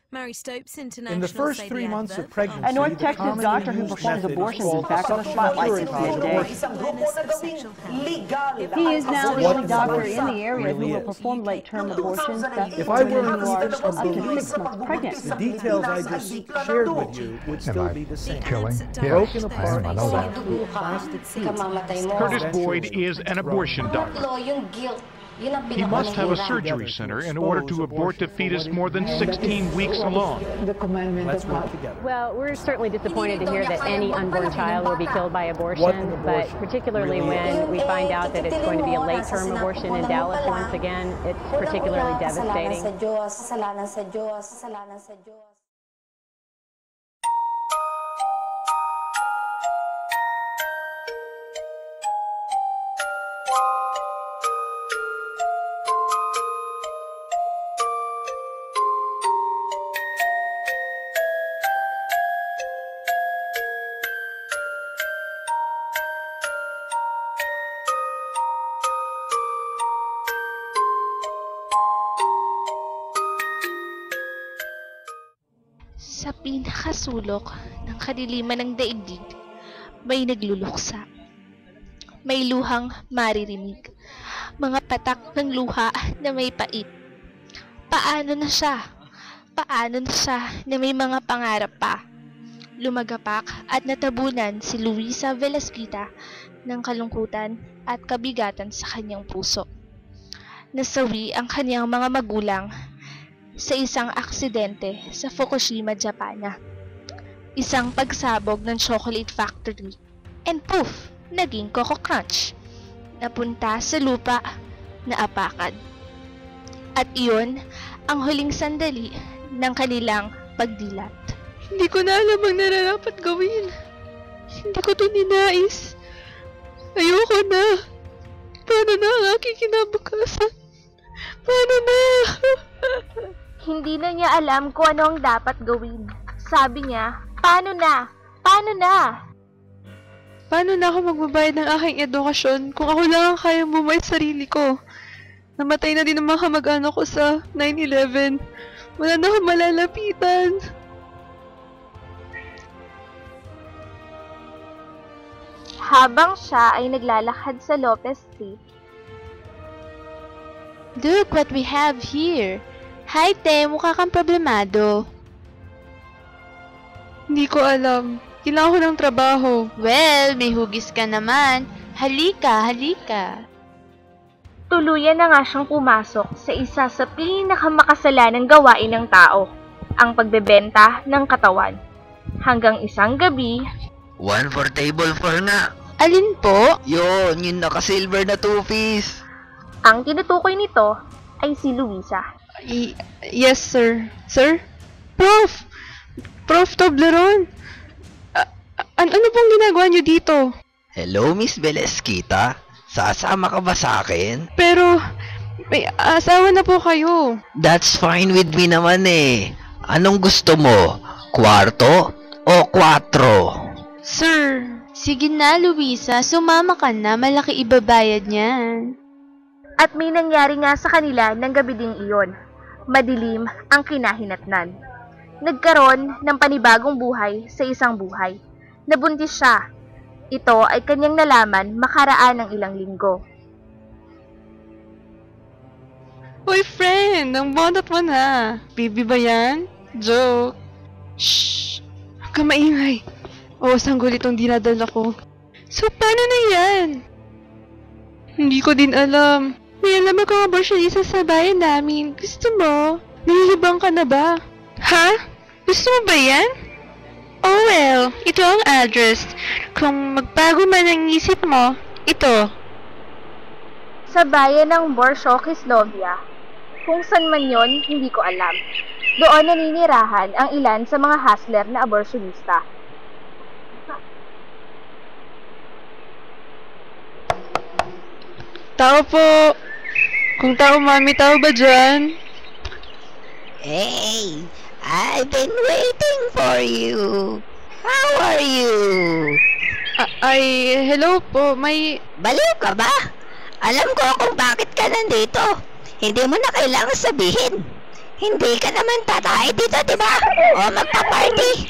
Mary Stopes, international. In the first 3 months of pregnancy, a North Texas doctor who performs abortions is back in the spotlight today. He is now the only doctor in the area who will perform late-term abortions that If I were women who are up to unbelievable, 6 months pregnant. the details I just shared with you would still be the same. Killing? Broken Yes, apart, I know that. plastic feet. Curtis Boyd is an abortion doctor. He must have a surgery center in order to abort the fetus more than 16 weeks along. Let's work together. Well, we're certainly disappointed to hear that any unborn child will be killed by abortion, but particularly when we find out that it's going to be a late-term abortion in Dallas once again, it's particularly devastating. Sa pinakasulok ng kadiliman ng daigdig, may nagluluksa. May luhang maririnig, mga patak ng luha na may pait. Paano na siya? Paano na siya na may mga pangarap pa? Lumagapak at natabunan si Luisa Velasquita ng kalungkutan at kabigatan sa kanyang puso. Nasawi ang kanyang mga magulang sa isang aksidente sa Fukushima, Japan. Isang pagsabog ng chocolate factory, and poof, naging Coco Crunch. Napunta sa lupa na apakan. At iyon ang huling sandali ng kanilang pagdilat. Hindi ko na alam ang nararapat gawin. Hindi ko to ninais. Ayoko na. Paano na ang aking kinabukasan? Paano na? Hindi na niya alam kung ano ang dapat gawin. Sabi niya, paano na? Paano na? Paano na ako magbabayad ng aking edukasyon kung ako lang ang kaya bumuhay sa sarili ko? Namatay na din ang mga kamag-anak ko sa 9/11. Wala na akong malalapitan. Habang siya ay naglalakad sa Lopez Street. Look what we have here. Hi, Te. Mukha kang problemado. Hindi ko alam. Kailangan ko ng trabaho. Well, may hugis ka naman. Halika, halika. Tuluyan na nga siyang pumasok sa isa sa pinakamakasalanang gawain ng tao, ang pagbebenta ng katawan. Hanggang isang gabi, 1 for table 4 nga. Alin po? Yun, yung naka-silver na 2-piece. Ang tinutukoy nito ay si Luisa. Yes, sir. Sir? Prof! Prof Toblerone! Ano pong ginagawa niyo dito? Hello, Miss Velasquita. Sasama ka ba sa akin? Pero, may asawa na po kayo. That's fine with me naman eh. Anong gusto mo? Kwarto o 4? Sir, sige na, Luisa. Sumama ka na. Malaki ibabayad niyan. At may nangyari nga sa kanila ng gabi ding iyon. Madilim ang kinahinatnan. Nagkaroon ng panibagong buhay sa isang buhay. Nabuntis siya. Ito ay kanyang nalaman makaraan ng ilang linggo. Hoy friend, ang bondat mo na. Baby ba yan? Joke. Shhh! Huwag ka maingay. Oo, sanggol itong dinadala ko. So, paano na yan? Hindi ko din alam. May alam ako nga ba siya isa sa bayan namin. Gusto mo? Nahihibang ka na ba? Ha? Gusto mo ba yan? Oh well, ito ang address. Kung magbago man ang isip mo, ito. Sa bayan ng Borshoki-Slovia, kung saan man yon, hindi ko alam. Doon naninirahan ang ilan sa mga hustler na abortionista. Tao po. Kung tao, mami, tao ba dyan? Hey, I've been waiting for you. How are you? Hello po, may... Baliw ka ba? Alam ko kung bakit ka nandito. Hindi mo na kailangan sabihin. Hindi ka naman tatay dito, di ba? O magpa-party.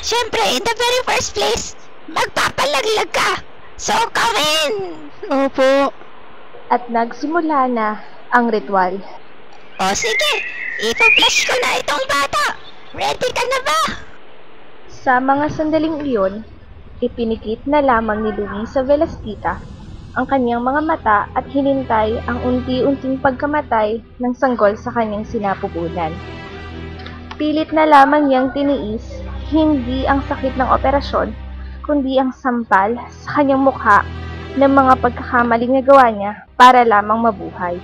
Siyempre, in the very first place, magpapalaglag ka. So, come in! Opo. At nagsimula na ang ritual. O sige, ipa-flash ko na itong bata. Ready ka na ba? Sa mga sandaling iyon, ipinikit na lamang ni Luisa Velasquita ang kanyang mga mata at hinintay ang unti-unting pagkamatay ng sanggol sa kanyang sinapupunan. Pilit na lamang niyang tiniis hindi ang sakit ng operasyon, kundi ang sampal sa kanyang mukha ng mga pagkakamaling nagawa niya para lamang mabuhay.